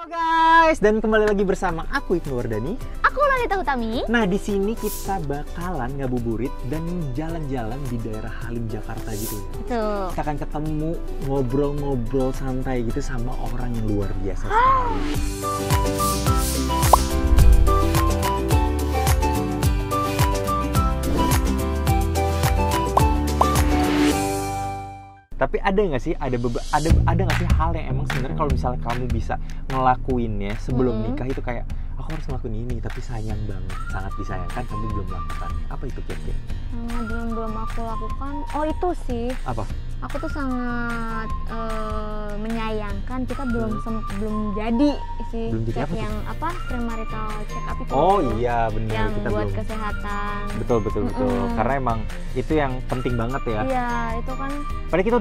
Guys, dan kembali lagi bersama aku Ibnu Wardani. Aku Lalita Hutami. Nah, di sini kita bakalan ngabuburit dan jalan-jalan di daerah Halim Jakarta gitu ya. Betul. Kita akan ketemu ngobrol-ngobrol santai gitu sama orang yang luar biasa sekali. Tapi ada nggak sih, ada nggak sih hal yang emang sebenarnya kalau misalnya kamu bisa ngelakuinnya sebelum nikah itu kayak aku harus ngelakuin ini, tapi sayang banget, sangat disayangkan kamu belum melakukannya. Apa itu kira-kira? Belum aku lakukan. Oh itu sih. Apa? Aku tuh sangat menyayangkan kita belum jadi sih. Belum jadi cek apa tuh? yang apa premarital check up itu. Oh iya benar, yang kita buat belum. kesehatan. Betul. Karena emang itu yang penting banget ya. Iya itu kan. Padahal kita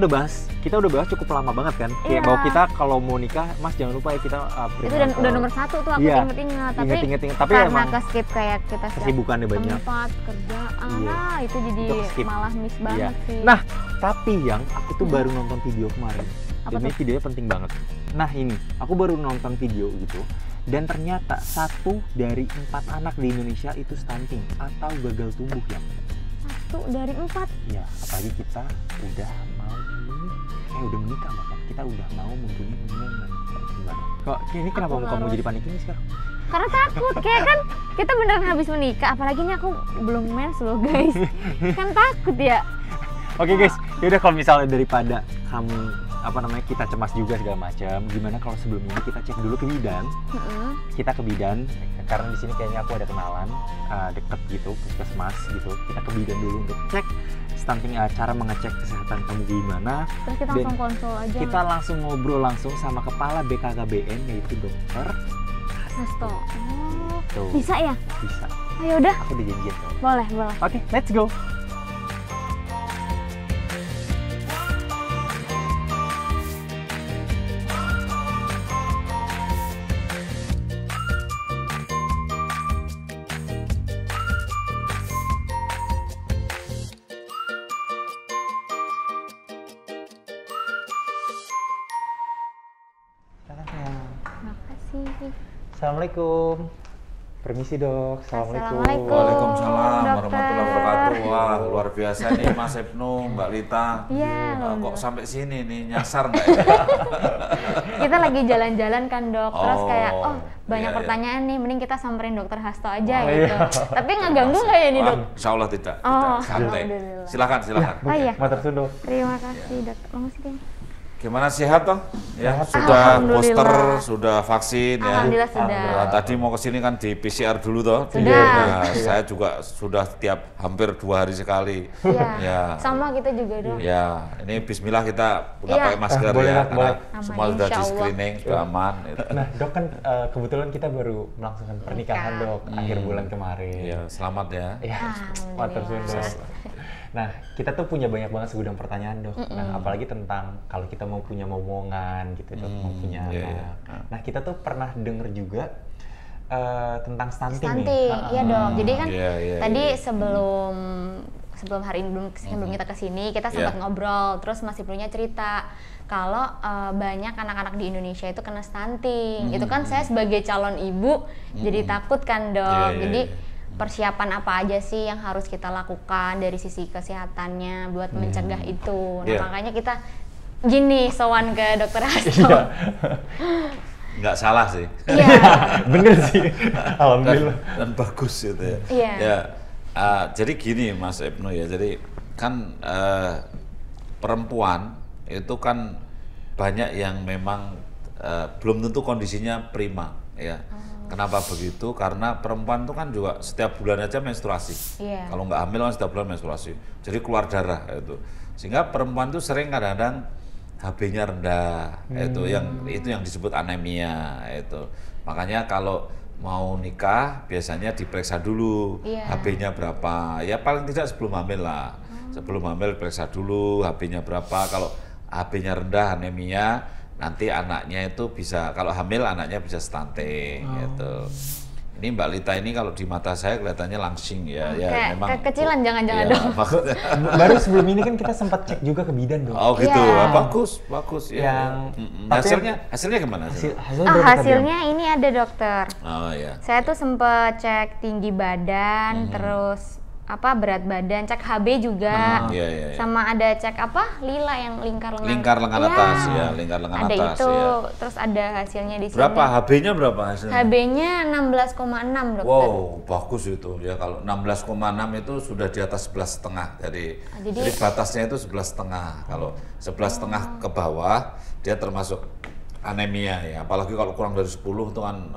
udah bahas cukup lama banget kan. Kayak Iya. bahwa kita kalau mau nikah, Mas jangan lupa ya kita Itu udah nomor 1 tuh aku Iya. inget-inget. Tapi karena emang ke-skip kayak kita kesibukannya banyak. tempat kerjaan, Iya. itu jadi Itu ke-skip. malah miss banget sih. Nah, tapi yang aku tuh baru nonton video kemarin. Apa Ini tuh? videonya penting banget. Nah ini, aku baru nonton video gitu. Dan ternyata 1 dari 4 anak di Indonesia itu stunting atau gagal tumbuh ya. 1 dari 4. Ya, apalagi kita udah mau udah menikah bahkan. Kita udah mau mempunyai hubungan. Gimana? Kok ini kenapa Aku kamu harus- jadi panik ini sekarang? Karena takut, kayak kan kita beneran habis menikah, apalagi ini aku belum mens loh guys. Kan takut ya. Oke guys, yaudah kalau misalnya daripada kamu kita cemas juga segala macam, gimana kalau sebelum ini kita cek dulu ke bidan. Kita ke bidan karena di sini kayaknya aku ada kenalan deket gitu, puskesmas gitu. Kita ke bidan dulu untuk cek stunting, cara mengecek kesehatan kamu gimana. Terus kita Dan langsung konsul aja. kita langsung ngobrol langsung sama kepala BKKBN yaitu dokter Hasto. Oh, Tuh. bisa ya? Bisa. Ayo udah, Aku udah janjian tuh. boleh. Oke, let's go. Makasih. Assalamualaikum. Permisi dok. Assalamualaikum. Assalamualaikum. Waalaikumsalam Dokter. warahmatullahi wabarakatuh. Wah, luar biasa nih Mas Ibnu, Mbak Lita. Iya. Kok sampai sini nih, nyasar nggak ya? Kita lagi jalan-jalan kan dok, terus kayak banyak iya. pertanyaan nih, mending kita samperin dokter Hasto aja Oh, gitu. iya. Tapi nggak ganggu nggak ya nih dok? Insya Allah tidak. Oh, Santai. alhamdulillah. Silakan. Oh iya. Matur suwun dok. Terima kasih dok. Makasih deh. Gimana sehat toh? Ya, Sehat. sudah Alhamdulillah. booster, sudah vaksin ya. Alhamdulillah sudah. Nah, tadi mau kesini kan di PCR dulu toh. Sudah. Nah, saya juga sudah tiap hampir 2 hari sekali. Iya. Ya. Sama kita juga dok. Ya, ini Bismillah kita nggak Iya. pakai masker Boleh, ya, Dok, karena boleh. semua Aman, sudah insya di Allah. screening, sudah aman. Gitu. Nah dok kan kebetulan kita baru melangsungkan pernikahan dok akhir bulan kemarin. Ya, selamat ya. Ya, Alhamdulillah. matur suwun dok. Nah kita tuh punya banyak banget segudang pertanyaan dok. Nah apalagi tentang kalau kita mau punya momongan gitu dok, mau punya anak. iya. Nah kita tuh pernah denger juga tentang stunting Stunting, nih. iya dok. Jadi kan Iya, tadi iya. sebelum hari ini sebelum kita kesini kita sempat ngobrol, terus Mas Ibnunya cerita kalau banyak anak-anak di Indonesia itu kena stunting. Itu kan saya sebagai calon ibu jadi takut kan dok. Iya, Jadi iya. persiapan apa aja sih yang harus kita lakukan dari sisi kesehatannya buat mencegah itu. Nah Iya. makanya kita gini sowan ke dokter Hasto. Iya. Nggak salah sih. Iya. Bener sih. Alhamdulillah. Dan bagus gitu ya. Iya. Ya, jadi gini Mas Ibnu ya, jadi kan perempuan itu kan banyak yang memang belum tentu kondisinya prima ya. Kenapa begitu? Karena perempuan itu kan juga setiap bulan aja menstruasi. Iya. Kalau nggak hamil kan setiap bulan menstruasi. Jadi keluar darah itu. Sehingga perempuan itu sering kadang-kadang HB-nya rendah. Itu yang disebut anemia itu. Makanya kalau mau nikah biasanya diperiksa dulu Iya. HB-nya berapa. Ya paling tidak sebelum hamil lah. Sebelum hamil periksa dulu HB-nya berapa. Kalau HB-nya rendah anemia, nanti anaknya itu bisa, kalau hamil anaknya bisa stunting gitu. Ini Mbak Lita ini kalau di mata saya kelihatannya langsing ya, Kayak memang kekecilan jangan-jangan ya, dong. maksudnya. Baru sebelum ini kan kita sempat cek juga ke bidan dong. Oh gitu, Iya. bagus ya. Tapi Hasilnya gimana? hasilnya berapa tadi, Hasilnya ini ada dokter. Oh ya. Saya tuh sempet cek tinggi badan, terus berat badan, cek HB juga, Iya. sama ada cek lila yang lingkar lengan. Lingkar lengan Iya. atas ya, lingkar lengan Ada atas itu, ya. terus ada hasilnya di sini. Berapa HB-nya berapa hasilnya? HB-nya 16,6 dokter. Wow, bagus itu ya. Kalau 16,6 itu sudah di atas 11,5. Jadi batasnya itu 11,5. Kalau 11,5 ke bawah dia termasuk anemia ya. Apalagi kalau kurang dari 10 itu kan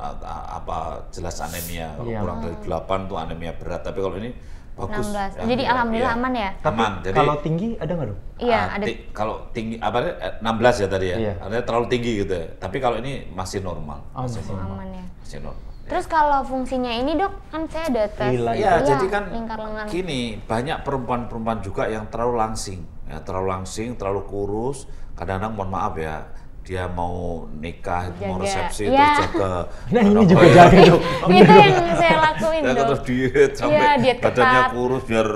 jelas anemia. Kalau kurang dari 8 itu anemia berat. Tapi kalau ini bagus. 16. Ya, Jadi alhamdulillah aman ya. Aman. Jadi kalau tinggi ada nggak dong? Iya, ada. kalau tinggi 16 ya tadi ya. Iya. Artinya terlalu tinggi gitu ya. Tapi kalau ini masih normal. Masih Aman ya. Masih normal. Terus kalau fungsinya ini dok, kan saya ada tes. Lila Iya, jadi kan lingkar lengan. gini, banyak perempuan-perempuan juga yang terlalu langsing, ya, terlalu kurus. Kadang-kadang mohon maaf ya, dia mau nikah, mau Jaga. resepsi Iya. terus jaga. Nah ini juga jaga dong. Itu yang saya lakuin Ya, dok. terus diet sampai Iya, diet badannya ketat. kurus biar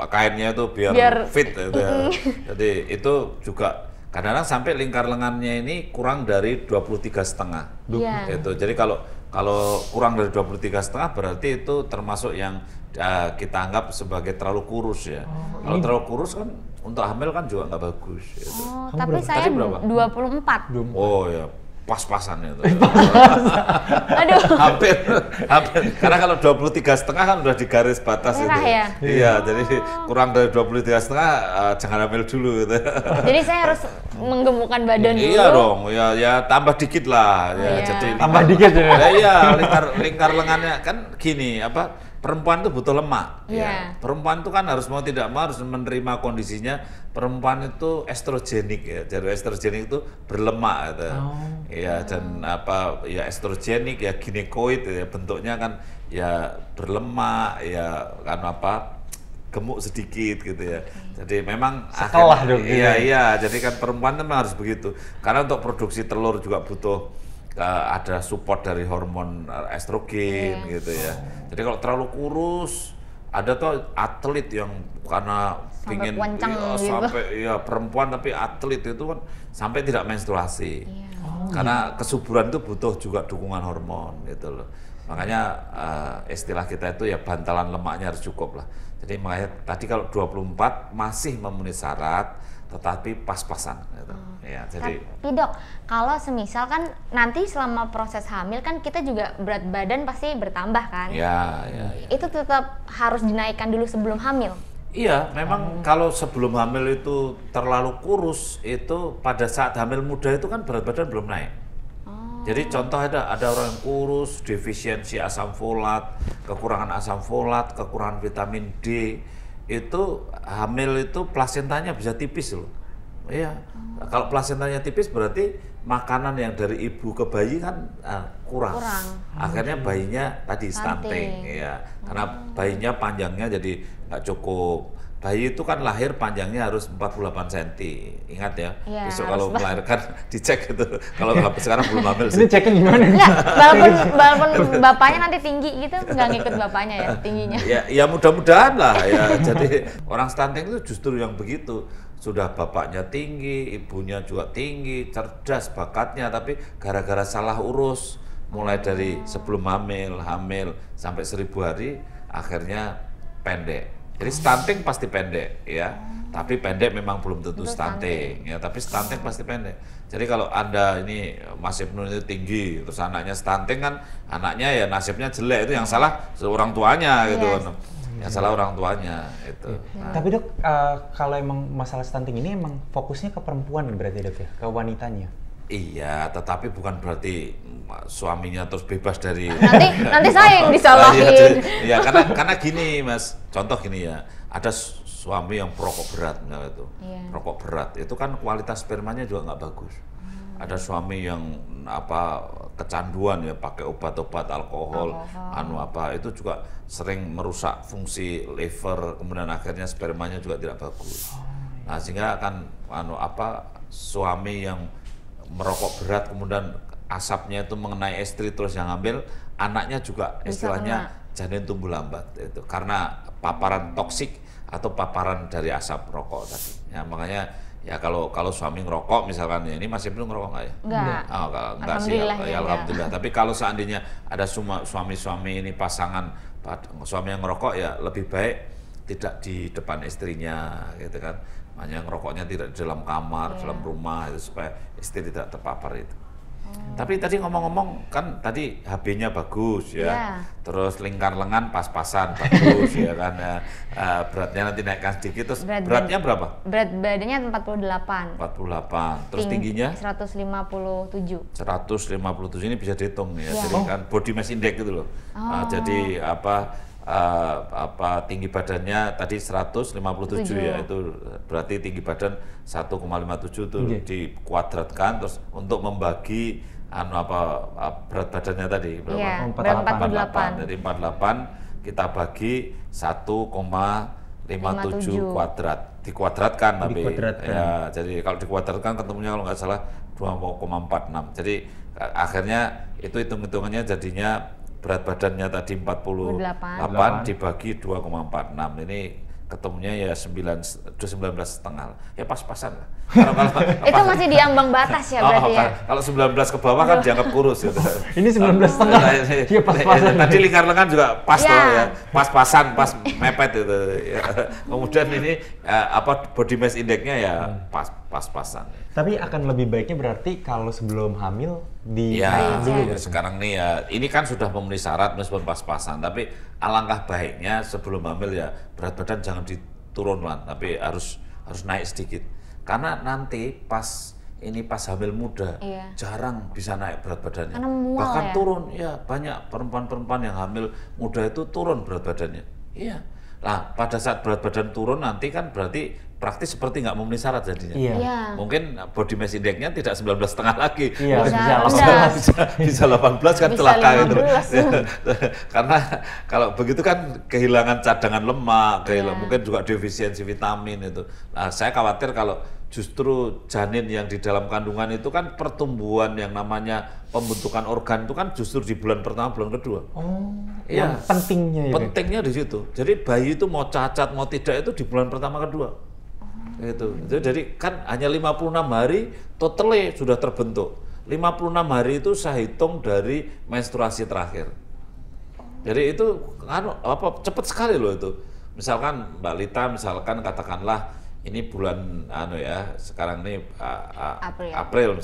kainnya itu biar fit gitu ya. Jadi itu juga kadang-kadang sampai lingkar lengannya ini kurang dari 23,5. Iya. Itu. Jadi kalau kurang dari 23,5 berarti itu termasuk yang kita anggap sebagai terlalu kurus ya. Kalau terlalu kurus kan untuk hamil kan juga nggak bagus. Gitu. Oh, Kamu tapi berapa? saya Tadi berapa? 24. Oh ya, pas-pasan itu. Aduh. hampir. Karena kalau 23,5 kan udah di garis batas Merah itu. ya? Iya, jadi kurang dari 23,5 jangan hamil dulu gitu. Jadi saya harus menggemukkan badan dulu. Iya dong, ya tambah dikit lah. Ya, Iya. jadi Tambah dikit ya. Iya, lingkar lengannya kan gini, perempuan itu butuh lemak. Iya. Ya. Perempuan itu kan harus mau tidak mau harus menerima kondisinya. Perempuan itu estrogenik ya. Jadi estrogenik itu berlemak gitu. Ya, dan ya estrogenik ya ginekoid ya, bentuknya kan ya berlemak ya kan gemuk sedikit gitu ya. Jadi memang Sekolah dong, iya, jadi kan perempuan memang harus begitu. Karena untuk produksi telur juga butuh ada support dari hormon estrogen gitu ya. Jadi kalau terlalu kurus, ada tuh atlet yang karena Sampai pingin kuancang gitu. sampai perempuan tapi atlet itu kan sampai tidak menstruasi. Karena kesuburan itu butuh juga dukungan hormon gitu loh. Makanya istilah kita itu ya bantalan lemaknya harus cukup lah. Jadi makanya tadi kalau 24 masih memenuhi syarat tetapi pas-pasan gitu. Ya, jadi Tapi dok, kalau semisal kan nanti selama proses hamil kan kita juga berat badan pasti bertambah kan? ya. Itu tetap harus dinaikkan dulu sebelum hamil? Iya, memang kalau sebelum hamil itu terlalu kurus, itu pada saat hamil muda itu kan berat badan belum naik. Jadi contoh ada orang yang kurus, defisiensi asam folat, kekurangan asam folat, kekurangan vitamin D, itu hamil itu plasentanya bisa tipis loh. Iya, kalau plasentanya tipis berarti makanan yang dari ibu ke bayi kan kurang. Akhirnya bayinya tadi stunting, ya. Karena bayinya panjangnya jadi nggak cukup. Bayi itu kan lahir panjangnya harus 48 cm. Ingat ya, besok kalau melahirkan dicek gitu. Kalau sekarang belum hamil sih. Ini ceknya gimana? Enggak, walaupun bapaknya nanti tinggi gitu, nggak ngikut bapaknya ya tingginya. Ya mudah-mudahan lah ya. Jadi orang stunting itu justru yang begitu. Sudah bapaknya tinggi, ibunya juga tinggi, cerdas bakatnya, tapi gara-gara salah urus, mulai dari sebelum hamil sampai 1000 hari, akhirnya pendek. Jadi stunting pasti pendek ya, tapi pendek memang belum tentu stunting ya, tapi stunting pasti pendek. Jadi kalau Anda ini Mas Ibnu itu tinggi, terus anaknya stunting kan, anaknya ya nasibnya jelek, itu yang salah orang tuanya gitu. Yang salah orang tuanya itu. Nah. Tapi dok, kalau emang masalah stunting ini emang fokusnya ke perempuan berarti dok ya, ke wanitanya? Iya, tetapi bukan berarti suaminya terus bebas dari nanti saya yang disalahin. Iya, karena gini Mas, contoh gini ya, ada suami yang perokok berat misalnya itu, perokok berat itu kan kualitas spermanya juga nggak bagus. Ada suami yang kecanduan ya, pakai obat-obat alkohol, itu juga sering merusak fungsi liver, kemudian akhirnya spermanya juga tidak bagus. Nah sehingga kan suami yang merokok berat kemudian asapnya itu mengenai istri terus yang hamil, anaknya juga Bisa istilahnya janin tumbuh lambat itu karena paparan toksik atau paparan dari asap rokok tadi. Ya makanya ya kalau suami ngerokok misalkan, ya ini masih belum ngerokok nggak ya? Enggak. Oh, enggak sih, Alhamdulillah ya, ya, alhamdulillah. Tapi kalau seandainya ada suami-suami ini pasangan suami yang ngerokok, ya lebih baik tidak di depan istrinya gitu kan. Makanya ngerokoknya tidak di dalam kamar, dalam rumah itu supaya istri tidak terpapar itu. Tapi tadi ngomong-ngomong kan tadi HB-nya bagus ya, terus lingkar lengan pas-pasan bagus ya kan, beratnya nanti naikkan sedikit, terus beratnya berapa? Berat badannya 48. 48, terus tingginya? 157. 157 ini bisa dihitung ya, jadi kan body mass index gitu loh. Jadi tinggi badannya tadi 157 ya, itu berarti tinggi badan 1,57 itu dikuadratkan, terus untuk membagi berat badannya tadi berapa? Iya, 48. Jadi 48 kita bagi 1,57 kuadrat, dikuadratkan tapi ya, jadi kalau dikuadratkan ketemunya kalau nggak salah 2,46. Jadi akhirnya itu hitung-hitungannya jadinya berat badannya tadi 48 dibagi 2,46, ini ketemunya ya 19,5 ya pas-pasan lah. Itu masih di ambang batas ya berarti ya? Kalau 19 ke bawah kan dianggap kurus gitu. Ini 19,5 ya pas-pasan. Tadi lingkar lengan juga pas ya, pas-pasan, pas mepet itu ya. Kemudian ini body mass index-nya ya pas-pasan. Tapi akan lebih baiknya berarti kalau sebelum hamil di dulu ya. Sekarang nih ya, ini kan sudah memenuhi syarat meskipun pas-pasan, tapi alangkah baiknya sebelum hamil ya berat badan jangan diturunkan, tapi harus naik sedikit. Karena nanti pas hamil muda jarang bisa naik berat badannya. Bahkan turun ya, banyak perempuan-perempuan yang hamil muda itu turun berat badannya. Iya. Nah, pada saat berat badan turun nanti kan berarti praktis seperti nggak memenuhi syarat jadinya. Mungkin body mass index-nya tidak 19,5 lagi. Bisa 18 kan celaka gitu. Karena kalau begitu kan kehilangan cadangan lemak, mungkin juga defisiensi vitamin itu. Nah, saya khawatir kalau justru janin yang di dalam kandungan itu kan pertumbuhan yang namanya pembentukan organ itu kan justru di bulan pertama, bulan kedua. Yang pentingnya ya. Pentingnya di situ. Jadi bayi itu mau cacat mau tidak itu di bulan pertama kedua. Jadi kan hanya 56 hari totally sudah terbentuk. 56 hari itu saya hitung dari menstruasi terakhir. Jadi itu cepat sekali loh itu. Misalkan Mbak Lita katakanlah ini bulan sekarang ini April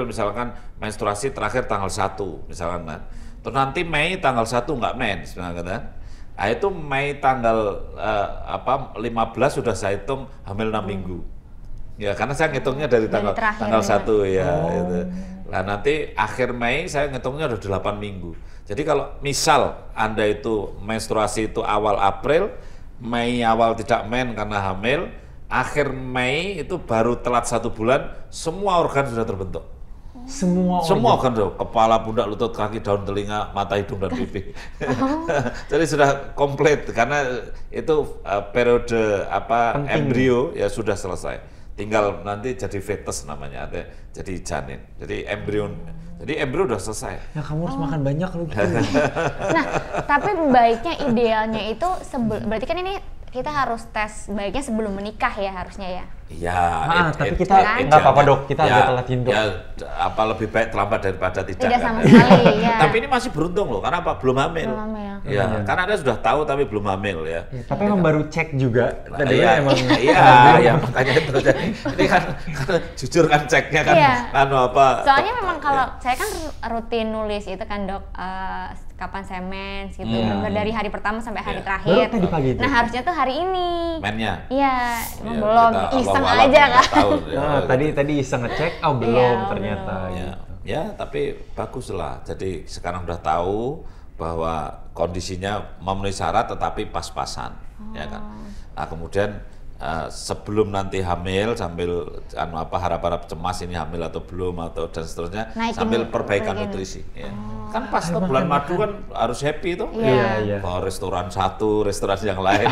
misalkan menstruasi terakhir tanggal 1 misalkan kan. Terus nanti Mei tanggal 1 nggak mens misalkan kan. Nah, itu Mei tanggal 15 sudah saya hitung hamil 6 minggu. Ya, karena saya ngitungnya dari tanggal 1 ya. Gitu. Nah, nanti akhir Mei saya ngitungnya udah 8 minggu. Jadi kalau misal Anda itu menstruasi itu awal April, Mei awal tidak men karena hamil, akhir Mei itu baru telat 1 bulan, semua organ sudah terbentuk. Semua organ tuh, kepala, pundak, lutut, kaki, daun, telinga, mata, hidung, dan pipi. Jadi sudah komplit karena itu periode embrio ya sudah selesai. Tinggal nanti jadi fetus namanya, jadi janin. Jadi embrio udah selesai. Ya kamu harus makan banyak lu gitu. Nah, tapi baiknya idealnya itu berarti kan ini kita harus tes baiknya sebelum menikah ya harusnya ya. Iya. Tapi kita nggak apa-apa dok, kita agak telatin dok. Ya, lebih baik terlambat daripada tidak. Tidak sama sekali ya. Tapi ini masih beruntung loh, karena belum hamil. Ya, karena Anda sudah tahu tapi belum hamil ya. Tapi emang baru cek juga. Iya, makanya itu. Ini kan jujur kan ceknya kan. Soalnya memang kalau saya kan rutin nulis itu kan dok, kapan saya mens gitu, dari hari pertama sampai hari terakhir. Tadi pagi itu. Nah harusnya tuh hari ini. Mennya? Iya, belum iseng aja kan. Tadi iseng ngecek, belum ternyata. Ya, tapi bagus lah. Jadi sekarang udah tahu bahwa kondisinya memenuhi syarat tetapi pas-pasan, ya kan. Nah kemudian sebelum nanti hamil sambil harap-harap cemas ini hamil atau belum dan seterusnya sambil perbaikan nutrisi. Ya. Kan pas tuh bulan madu kan harus happy tuh. Iya. Ke restoran satu, restoran yang lain.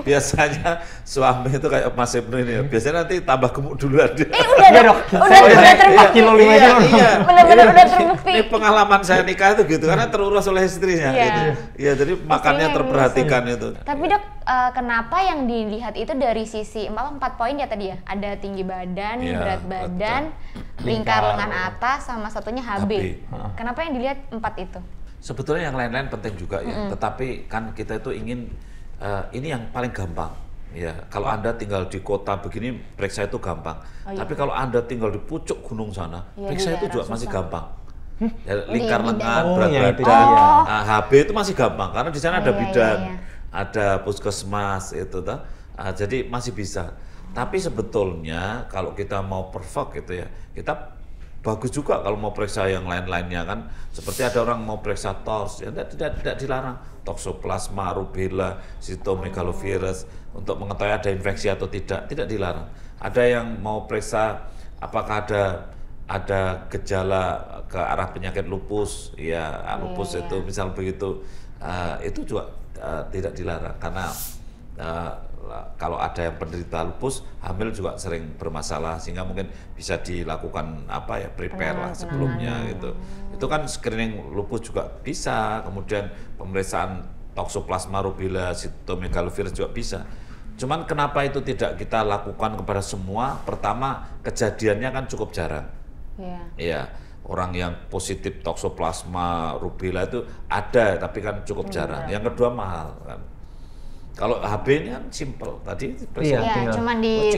Biasanya suami itu kayak Mas Ibnu ini ya. Biasanya nanti tambah gemuk duluan dia. Udah Iya, dong. Dok. Udah terbukti. 4 kilo 5 kilo. Iya. Benar-benar udah terbukti. Ini pengalaman saya nikah itu gitu karena terurus oleh istrinya Iya. gitu. Iya, jadi makannya yang terperhatikan itu. Tapi Dok, kenapa yang dilihat itu dari sisi 4 poin ya tadi ya? Ada tinggi badan, Iya, berat badan, lingkar lengan atas, sama satunya HB. Kenapa yang dilihat 4 itu? Sebetulnya yang lain-lain penting juga ya, tetapi kan kita itu ingin ini yang paling gampang. Ya, kalau Anda tinggal di kota begini, periksa itu gampang. Tapi kalau Anda tinggal di pucuk gunung sana, Ya, periksa di itu juga daerah masih susah. gampang. Ya, lingkar Di lengan, bidang. berat Oh, ya, itu badan, dia. HB itu masih gampang karena di sana ada Iya, bidan, iya. ada puskesmas itu toh. Jadi masih bisa. Tapi sebetulnya kalau kita mau perfect gitu ya, kita bagus juga kalau mau periksa yang lain-lainnya kan. Seperti ada orang mau periksa TORS, ya tidak dilarang. Toxoplasma, rubella, cytomegalovirus untuk mengetahui ada infeksi atau tidak dilarang. Ada yang mau periksa apakah ada gejala ke arah penyakit lupus, ya lupus itu misal begitu, itu juga tidak dilarang karena kalau ada yang penderita lupus hamil juga sering bermasalah sehingga mungkin bisa dilakukan prepare lah sebelumnya gitu. Itu kan screening lupus juga bisa, kemudian pemeriksaan toxoplasma rubella, cytomegalovirus juga bisa. Cuman kenapa itu tidak kita lakukan kepada semua? Pertama, kejadiannya kan cukup jarang. Iya, orang yang positif toxoplasma rubella itu ada tapi kan cukup jarang. Yang kedua mahal kan. Kalau HB ini kan simple tadi, Cuman di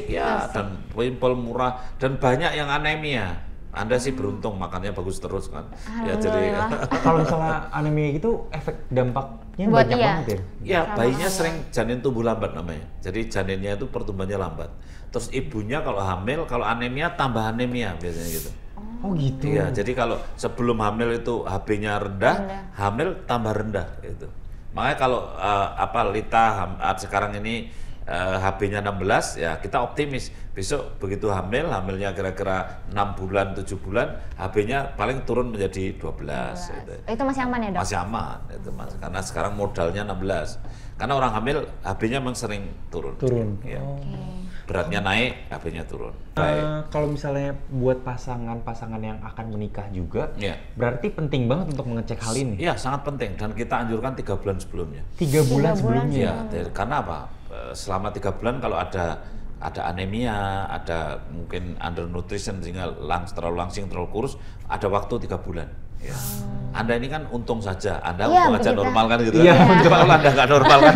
dan simple murah dan banyak yang anemia. Anda sih beruntung makannya bagus terus kan. Ya jadi Kalau misalnya anemia gitu efek dampaknya Buat banyak iya. banget ya. ya bayinya sering janin tumbuh lambat namanya. Jadi janinnya itu pertumbuhannya lambat. Terus ibunya kalau hamil, kalau anemia tambah anemia biasanya gitu. Oh gitu. Iya, jadi kalau sebelum hamil itu HB-nya rendah, hamil tambah rendah itu. Makanya kalau Lita sekarang ini HB-nya 16 ya kita optimis. Besok begitu hamilnya kira-kira 6 bulan, 7 bulan, HB-nya paling turun menjadi 12 gitu. Itu masih aman ya, Dok? Masih aman itu Mas. Karena sekarang modalnya 16. Karena orang hamil HB-nya memang sering turun. Ya. Beratnya naik, HB-nya turun. Kalau misalnya buat pasangan-pasangan yang akan menikah juga, berarti penting banget untuk mengecek hal ini. Iya, sangat penting dan kita anjurkan 3 bulan sebelumnya. 3 bulan sebelumnya. Ya, karena apa? Selama 3 bulan kalau ada anemia, ada mungkin undernutrition sehingga terlalu langsing, terlalu kurus, ada waktu 3 bulan. Ya. Anda ini kan untung saja, Anda untung aja normal kan gitu. Coba kalau Anda nggak normal kan.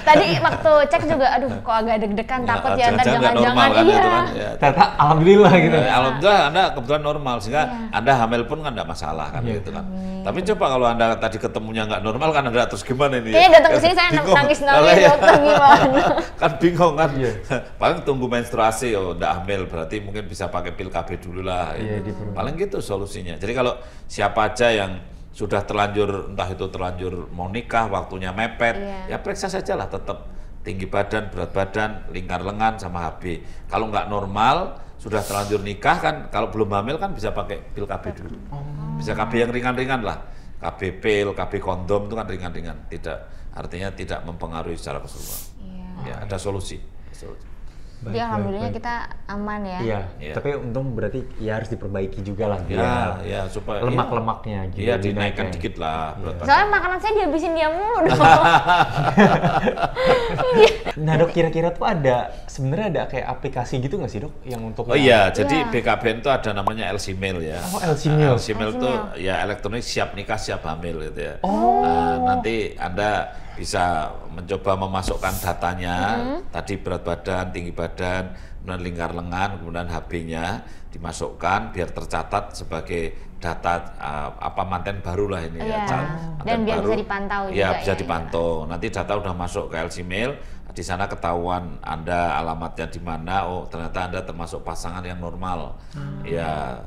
Tadi waktu cek juga, aduh kok agak deg-degan, takut ya ntar jangan-jangan normal kan gitu kan. Ya. Ternyata alhamdulillah gitu. Alhamdulillah Anda kebetulan normal sehingga Anda hamil pun kan nggak masalah kan gitu kan. Tapi coba kalau Anda tadi ketemunya nggak normal kan Anda terus gimana ini? Kayaknya datang ke sini saya nangis-nangis dokter gimana? Kan bingung kan. Paling tunggu menstruasi, nggak hamil berarti mungkin bisa pakai pil KB dulu lah. Paling gitu solusinya. Jadi kalau siapa aja yang sudah terlanjur, entah itu terlanjur mau nikah, waktunya mepet, ya periksa saja lah tetap tinggi badan, berat badan, lingkar lengan, sama HB. Kalau nggak normal, sudah terlanjur nikah kan, kalau belum hamil kan bisa pakai pil KB dulu. Bisa KB yang ringan-ringan lah, KB pil, KB kondom itu kan ringan-ringan, artinya tidak mempengaruhi secara keseluruhan. Ya, ada solusi. Jadi alhamdulillah kita aman ya. Iya. Tapi untung berarti ya harus diperbaiki juga lah. Ya supaya lemak-lemaknya gitu. Iya, dinaikkan dikit lah. Soalnya makanan saya dihabisin dia mulu dong. Nah Dok, kira-kira tuh sebenarnya ada kayak aplikasi gitu nggak sih Dok yang untuk jadi BKBN itu ada namanya LC-Mail ya. Oh, LC-Mail. LC-Mail itu ya elektronik siap nikah siap hamil gitu ya. Nah, nanti Anda bisa mencoba memasukkan datanya, tadi berat badan, tinggi badan, kemudian lingkar lengan, kemudian HB-nya dimasukkan biar tercatat sebagai data manten baru lah ini dan biar bisa dipantau juga. Ya, bisa dipantau. Nanti data udah masuk ke LC-Mail, di sana ketahuan Anda alamatnya di mana. Oh, ternyata Anda termasuk pasangan yang normal. Ya,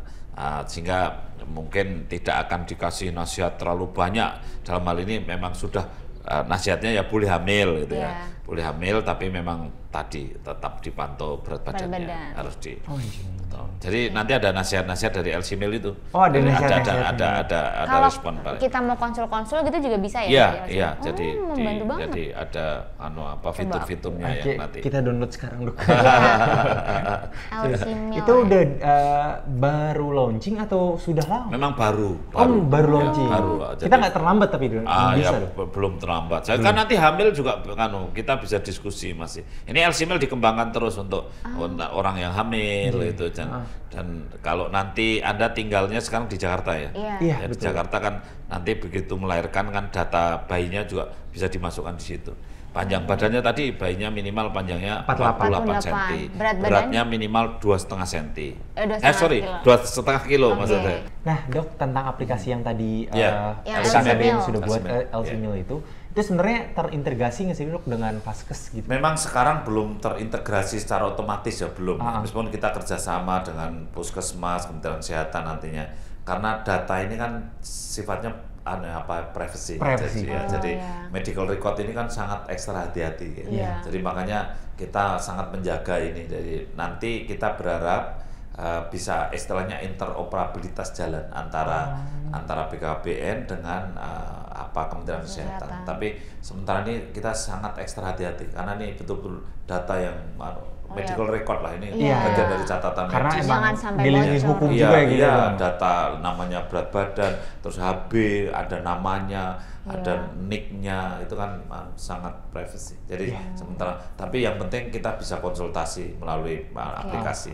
sehingga mungkin tidak akan dikasih nasihat terlalu banyak. Dalam hal ini memang sudah nasihatnya ya boleh hamil gitu ya. Boleh hamil tapi memang tadi tetap dipantau berat badannya badan. harus di. Oh, iya. Jadi nanti ada nasihat-nasihat dari LC Mil itu. Oh, ada nasihat-nasihat. Ada Kalau respon Pak. kita mau konsul-konsul gitu juga bisa ya? Iya, di LC? iya. Oh, Jadi membantu banget. jadi ada fitur-fiturnya Oke, yang nanti. kita download sekarang dok. LC Mil. Itu udah baru launching atau sudah lama? Memang baru. Baru launching. Baru. Kita nggak terlambat tapi bisa ya, dong. belum terlambat. Saya kan nanti hamil juga kita bisa diskusi masih. Ini LC Mil dikembangkan terus untuk orang yang hamil itu dan kalau nanti Anda tinggalnya sekarang di Jakarta ya. Iya. Ya, di Jakarta kan nanti begitu melahirkan kan data bayinya juga bisa dimasukkan di situ. Panjang badannya tadi bayinya minimal panjangnya 48 cm. Beratnya minimal 2,5 cm. 2,5 kilo maksudnya. Nah, Dok, tentang aplikasi yang tadi LC yang Mil. sudah buat LC Mil. LC Mil itu sebenarnya terintegrasi nggak sih Dok dengan Vaskes gitu? Memang sekarang belum terintegrasi secara otomatis ya, belum. Meskipun kita kerjasama dengan Puskesmas, Kementerian Kesehatan nantinya. Karena data ini kan sifatnya privacy. Jadi medical record ini kan sangat ekstra hati-hati. Jadi makanya kita sangat menjaga ini. Jadi nanti kita berharap bisa istilahnya interoperabilitas jalan antara BKKBN dengan Kementerian Kesehatan. Tapi sementara ini kita sangat ekstra hati-hati karena ini betul-betul data yang medical record lah ini bagian dari catatan karena medis. Jangan sampai dilindungi bocor. hukum juga gitu. Iya, data namanya berat badan, terus HB, ada namanya, ada nick-nya, itu kan sangat privacy. Jadi sementara, tapi yang penting kita bisa konsultasi melalui aplikasi.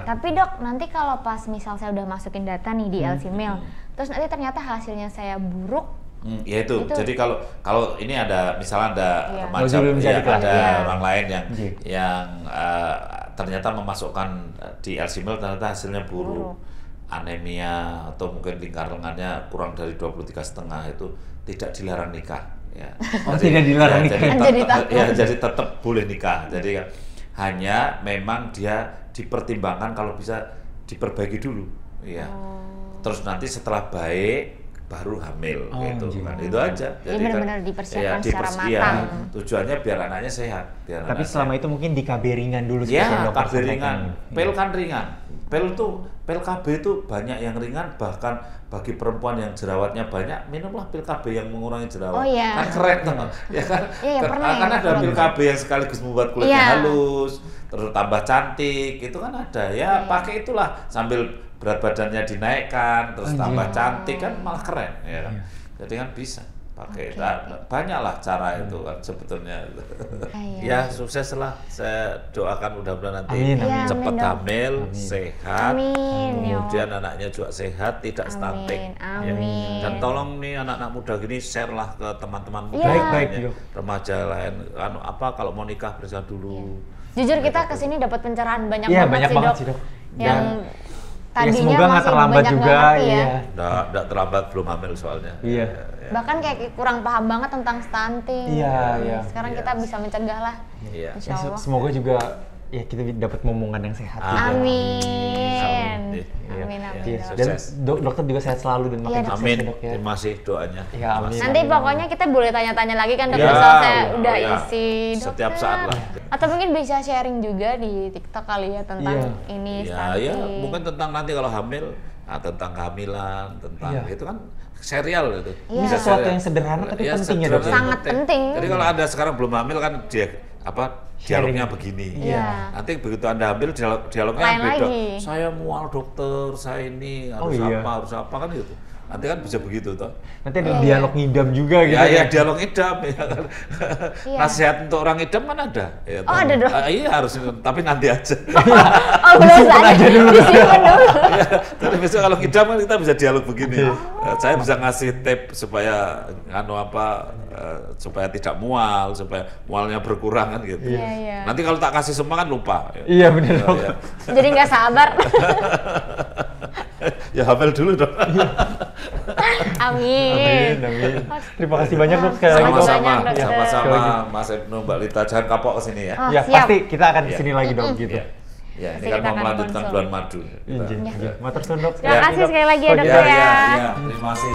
Tapi Dok, nanti kalau pas misal saya udah masukin data nih di LC Mil, terus nanti ternyata hasilnya saya buruk, ya itu. Jadi kalau ini ada misalnya ada remaja, ada orang lain yang ternyata memasukkan di LC Mil ternyata hasilnya buruk, anemia atau mungkin lingkar lengannya kurang dari 23,5 itu tidak dilarang nikah. Ya. Tidak dilarang nikah. Jadi tetap boleh nikah. Jadi hanya memang dia dipertimbangkan kalau bisa diperbaiki dulu. Ya. Terus nanti setelah baik baru hamil gitu kan, itu aja. Jadi benar-benar dipersiapkan secara matang. Tujuannya biar anaknya sehat. Tapi selama itu mungkin di KB ringan dulu. KB ringan, pil kan ringan. Pil KB itu banyak yang ringan, bahkan bagi perempuan yang jerawatnya banyak, minumlah pil KB yang mengurangi jerawat. Kan keren tuh, ya kan? Kan ada pil KB yang sekaligus membuat kulitnya halus, terus tambah cantik, itu kan ada. Ya pakai itulah sambil berat badannya dinaikkan, terus tambah cantik kan malah keren, ya kan? Jadi kan bisa pakai, banyaklah cara itu kan sebetulnya. Ya sukses lah, saya doakan mudah-mudahan nanti cepat hamil, sehat, kemudian anaknya juga sehat, tidak stunting. Dan tolong nih anak-anak muda gini share lah ke teman-teman muda lainnya, remaja lain, kalau mau nikah periksa dulu. Jujur kita kesini dapat pencerahan banyak banget sih Dok. Yang tadinya semoga nggak terlambat juga Nggak terlambat, belum hamil soalnya. Bahkan kayak kurang paham banget tentang stunting. Sekarang kita bisa mencegah lah. Insya Allah. Semoga juga kita dapat momongan yang sehat. Amin. Dan dokter juga sehat selalu dan makin sukses. Amin. Terima kasih doanya. Nanti pokoknya kita boleh tanya-tanya lagi kan dokter, saya udah isi dokter. Setiap saat lah. Atau mungkin bisa sharing juga di TikTok kali ya tentang ini stunting. Mungkin tentang nanti kalau hamil, tentang kehamilan, tentang itu kan serial itu. Ini sesuatu yang sederhana tapi penting ya dok. Sangat penting. Jadi kalau Anda sekarang belum hamil kan dialognya begini. Nanti begitu Anda hamil dialognya lain beda. Lagi. Saya mual dokter, saya ini harus apa kan gitu. Nanti kan bisa begitu toh. Nanti ada dialog ngidam juga gitu. Iya, dialog ngidam ya kan. Nasihat untuk orang ngidam mana ada? Ya, ada dong. Iya harus, tapi nanti aja. Disimpan aja dulu. Tapi besok kalau ngidam kan kita bisa dialog begini. Saya bisa ngasih tips supaya supaya tidak mual, supaya mualnya berkurang kan gitu. Nanti kalau tak kasih semua kan lupa. Iya benar dong. Jadi nggak sabar. Ya hamil dulu dong. Amin. Terima kasih banyak dok sekali lagi. Sama-sama Mas Ibnu, Mbak Lita, jangan kapok kesini ya. Ya pasti kita akan kesini lagi dok gitu. Ya ini kan mau melanjutkan bulan madu. Matur suwun dok. Terima kasih sekali lagi ya dokter ya. Terima kasih.